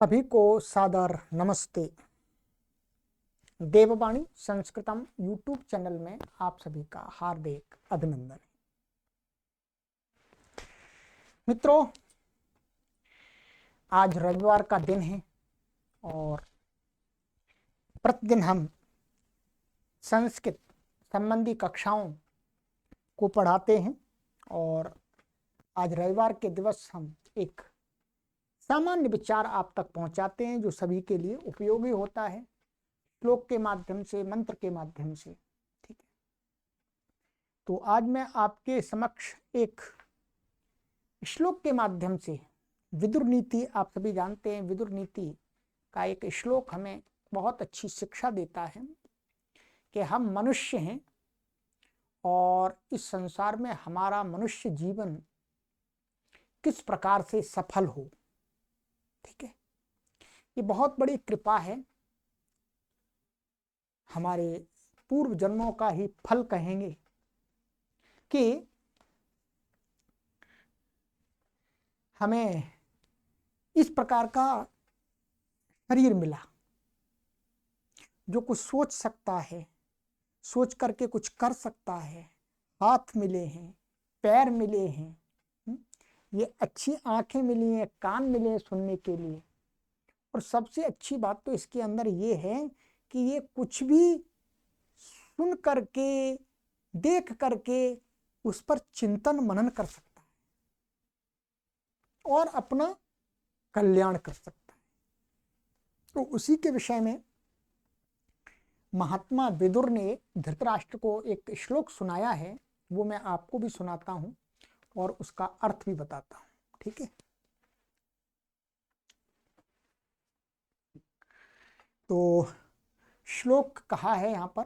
सभी को सादर नमस्ते। देववाणी संस्कृतम यूट्यूब चैनल में आप सभी का हार्दिक अभिनंदन। मित्रों, आज रविवार का दिन है और प्रतिदिन हम संस्कृत संबंधी कक्षाओं को पढ़ाते हैं और आज रविवार के दिवस हम एक सामान्य विचार आप तक पहुंचाते हैं जो सभी के लिए उपयोगी होता है, श्लोक के माध्यम से, मंत्र के माध्यम से। ठीक है, तो आज मैं आपके समक्ष एक श्लोक के माध्यम से विदुर नीति, आप सभी जानते हैं विदुर नीति का एक श्लोक हमें बहुत अच्छी शिक्षा देता है कि हम मनुष्य हैं और इस संसार में हमारा मनुष्य जीवन किस प्रकार से सफल हो। ठीक है, ये बहुत बड़ी कृपा है, हमारे पूर्व जन्मों का ही फल कहेंगे कि हमें इस प्रकार का शरीर मिला जो कुछ सोच सकता है, सोच करके कुछ कर सकता है, हाथ मिले हैं, पैर मिले हैं, ये अच्छी आंखें मिली हैं, कान मिले हैं सुनने के लिए। और सबसे अच्छी बात तो इसके अंदर ये है कि ये कुछ भी सुन करके, देख करके उस पर चिंतन मनन कर सकता है और अपना कल्याण कर सकता है। तो उसी के विषय में महात्मा विदुर ने धृतराष्ट्र को एक श्लोक सुनाया है, वो मैं आपको भी सुनाता हूं और उसका अर्थ भी बताता हूं। ठीक है, तो श्लोक कहा है यहां पर,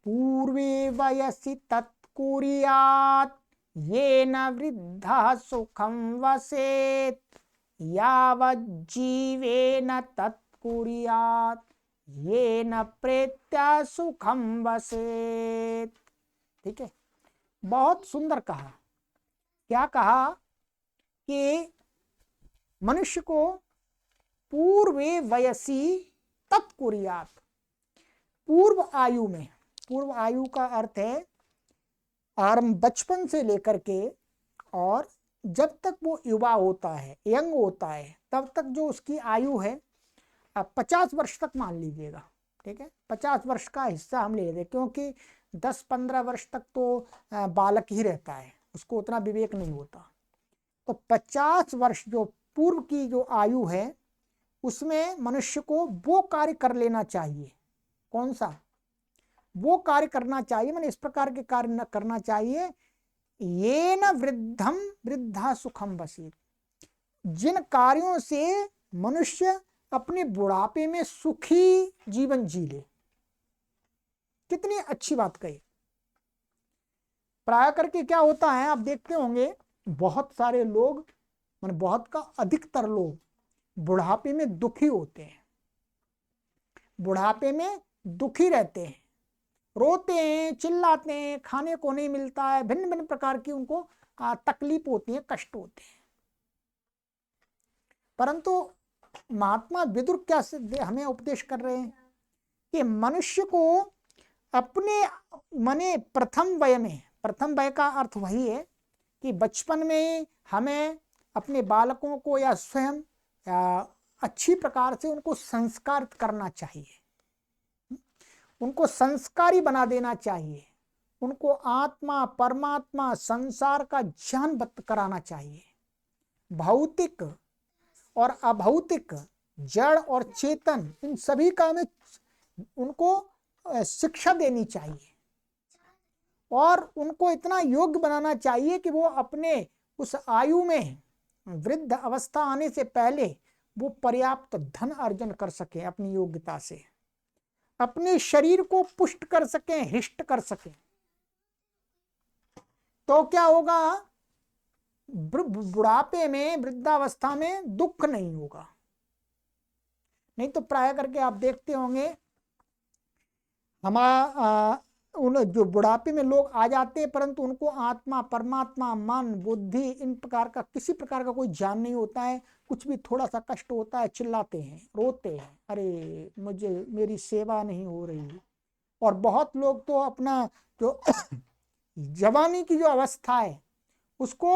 पूर्वे वयसि तत्कुर्यात् येन वृद्धः सुखं वसेत् यावज्जीवेन तत्कुर्यात् येन प्रेत्या सुखम वसेत्। ठीक है, बहुत सुंदर कहा। क्या कहा कि मनुष्य को पूर्वे वयसी तत्कुर्यात्, पूर्व आयु में, पूर्व आयु का अर्थ है आरंभ बचपन से लेकर के और जब तक वो युवा होता है, यंग होता है, तब तक जो उसकी आयु है 50 वर्ष तक मान लीजिएगा। ठीक है, 50 वर्ष का हिस्सा हम ले लेते हैं क्योंकि 10-15 वर्ष तक तो बालक ही रहता है, उसको उतना विवेक नहीं होता। तो 50 वर्ष जो पूर्व की जो आयु है उसमें मनुष्य को वो कार्य कर लेना चाहिए। कौन सा? वो कार्य करना चाहिए, मैंने इस प्रकार के कार्य न करना चाहिए, ये न वृद्धम वृद्धा सुखम वसेत्, जिन कार्यों से मनुष्य अपने बुढ़ापे में सुखी जीवन जी ले। कितनी अच्छी बात कही। प्राय करके क्या होता है, आप देखते होंगे बहुत सारे लोग, माने बहुत का अधिकतर लोग बुढ़ापे में दुखी होते हैं, बुढ़ापे में दुखी रहते हैं, रोते हैं, चिल्लाते हैं, खाने को नहीं मिलता है, भिन्न भिन्न प्रकार की उनको तकलीफ होती है, कष्ट होते हैं। परंतु महात्मा विदुर क्या हमें उपदेश कर रहे हैं कि मनुष्य को अपने माने प्रथम वय में, प्रथम वय का अर्थ वही है कि बचपन में हमें अपने बालकों को या स्वयं अच्छी प्रकार से उनको संस्कारित करना चाहिए, उनको संस्कारी बना देना चाहिए, उनको आत्मा, परमात्मा, संसार का ज्ञान कराना चाहिए। भौतिक और अभौतिक, जड़ और चेतन, इन सभी का हमें उनको शिक्षा देनी चाहिए और उनको इतना योग्य बनाना चाहिए कि वो अपने उस आयु में, वृद्ध अवस्था आने से पहले वो पर्याप्त धन अर्जन कर सके, अपनी योग्यता से अपने शरीर को पुष्ट कर सकें, हृष्ट कर सकें। तो क्या होगा, बुढ़ापे में, वृद्धावस्था में दुख नहीं होगा। नहीं तो प्राय करके आप देखते होंगे उन जो बुढ़ापे में लोग आ जाते हैं परंतु उनको आत्मा, परमात्मा, मन, बुद्धि इन प्रकार का किसी प्रकार का कोई ज्ञान नहीं होता है। कुछ भी थोड़ा सा कष्ट होता है चिल्लाते हैं, रोते हैं, अरे मुझे मेरी सेवा नहीं हो रही। और बहुत लोग तो अपना जो जवानी की जो अवस्था है उसको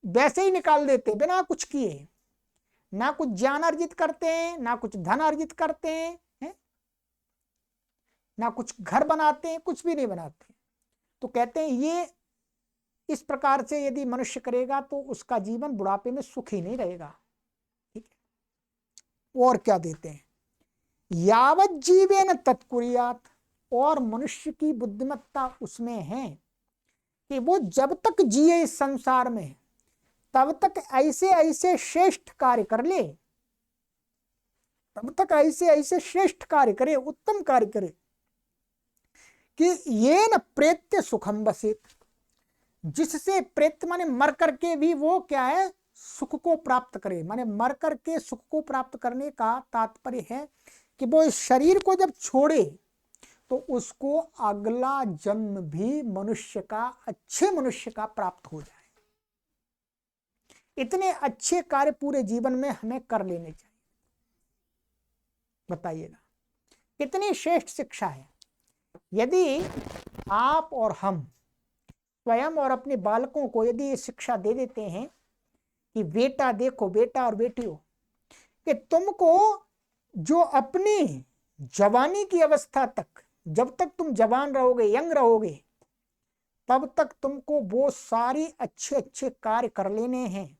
वैसे ही निकाल देते बिना कुछ किए। ना कुछ ज्ञान अर्जित करते हैं, ना कुछ धन अर्जित करते हैं, ना कुछ घर बनाते हैं, कुछ भी नहीं बनाते। तो कहते हैं ये इस प्रकार से यदि मनुष्य करेगा तो उसका जीवन बुढ़ापे में सुखी नहीं रहेगा। ठीक है। और क्या देते हैं, यावत जीवेन तत्कुर्यात, और मनुष्य की बुद्धिमत्ता उसमें है कि वो जब तक जिए इस संसार में तब तक ऐसे ऐसे श्रेष्ठ कार्य कर ले, तब तक ऐसे ऐसे श्रेष्ठ कार्य करे, उत्तम कार्य करे कि ये न प्रेत्य सुखम बसेत, जिससे प्रेत्य माने मर करके भी वो क्या है, सुख को प्राप्त करे। माने मर करके सुख को प्राप्त करने का तात्पर्य है कि वो इस शरीर को जब छोड़े तो उसको अगला जन्म भी मनुष्य का, अच्छे मनुष्य का प्राप्त हो जाए। इतने अच्छे कार्य पूरे जीवन में हमें कर लेने चाहिए। बताइएगा कितनी श्रेष्ठ शिक्षा है। यदि आप और हम स्वयं और अपने बालकों को यदि ये शिक्षा दे देते हैं कि बेटा देखो, बेटा और बेटियों, कि तुमको जो अपनी जवानी की अवस्था तक, जब तक तुम जवान रहोगे, यंग रहोगे, तब तक तुमको वो सारी अच्छे अच्छे कार्य कर लेने हैं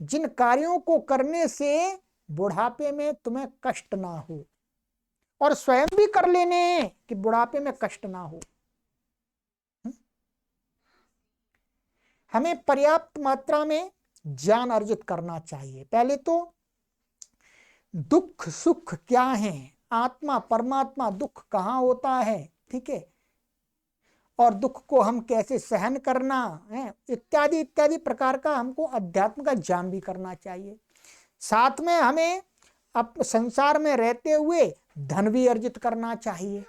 जिन कार्यों को करने से बुढ़ापे में तुम्हें कष्ट ना हो, और स्वयं भी कर लेने कि बुढ़ापे में कष्ट ना हो। हमें पर्याप्त मात्रा में ज्ञान अर्जित करना चाहिए। पहले तो दुख सुख क्या है, आत्मा परमात्मा, दुख कहाँ होता है, ठीक है, और दुख को हम कैसे सहन करना है, इत्यादि इत्यादि प्रकार का हमको अध्यात्म का ज्ञान भी करना चाहिए। साथ में हमें अब संसार में रहते हुए धन भी अर्जित करना चाहिए,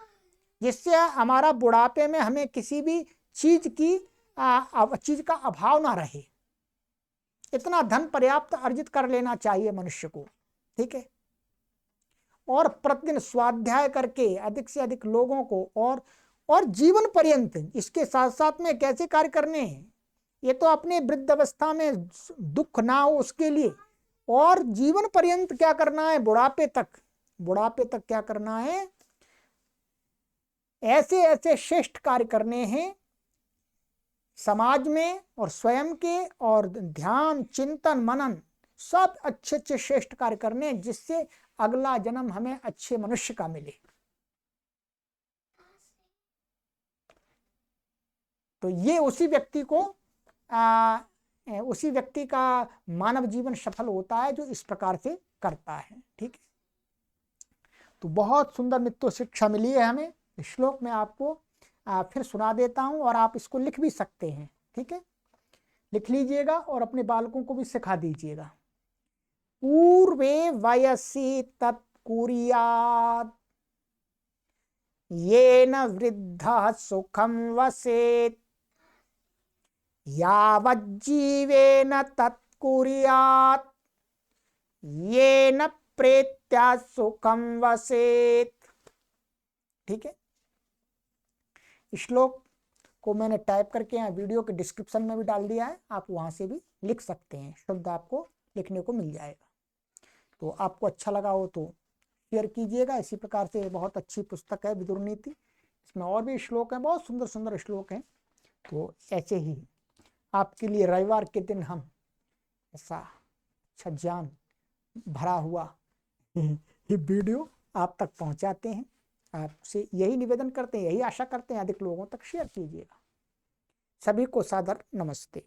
जिससे हमारा बुढ़ापे में हमें किसी भी चीज का अभाव ना रहे। इतना धन पर्याप्त अर्जित कर लेना चाहिए मनुष्य को। ठीक है। और प्रतिदिन स्वाध्याय करके अधिक से अधिक लोगों को और जीवन पर्यंत इसके साथ साथ में कैसे कार्य करने हैं, ये तो अपने वृद्ध अवस्था में दुख ना हो उसके लिए, और जीवन पर्यंत क्या करना है, बुढ़ापे तक क्या करना है, ऐसे ऐसे श्रेष्ठ कार्य करने हैं समाज में और स्वयं के, और ध्यान चिंतन मनन सब अच्छे अच्छे श्रेष्ठ कार्य करने, जिससे अगला जन्म हमें अच्छे मनुष्य का मिले। तो ये उसी व्यक्ति का मानव जीवन सफल होता है जो इस प्रकार से करता है। ठीक है। तो बहुत सुंदर मित्रों शिक्षा मिली है हमें। इस श्लोक में आपको फिर सुना देता हूं, और आप इसको लिख भी सकते हैं। ठीक है, लिख लीजिएगा और अपने बालकों को भी सिखा दीजिएगा। पूर्वे वयसि तत्कुर्यात् येन वृद्धः सुखं वसेत्, यावज्जीवेन तत्कुर्यात् येन प्रेत्या सुखं वसेत्। ठीक है। श्लोक को मैंने टाइप करके यहाँ वीडियो के डिस्क्रिप्शन में भी डाल दिया है, आप वहां से भी लिख सकते हैं, शब्द आपको लिखने को मिल जाएगा। तो आपको अच्छा लगा हो तो शेयर कीजिएगा। इसी प्रकार से बहुत अच्छी पुस्तक है विदुर नीति, इसमें और भी श्लोक हैं, बहुत सुंदर सुंदर श्लोक हैं। तो ऐसे ही आपके लिए रविवार के दिन हम ऐसा अच्छा ज्ञान भरा हुआ ये वीडियो आप तक पहुंचाते हैं। आपसे यही निवेदन करते हैं, यही आशा करते हैं अधिक लोगों तक शेयर कीजिएगा। सभी को सादर नमस्ते।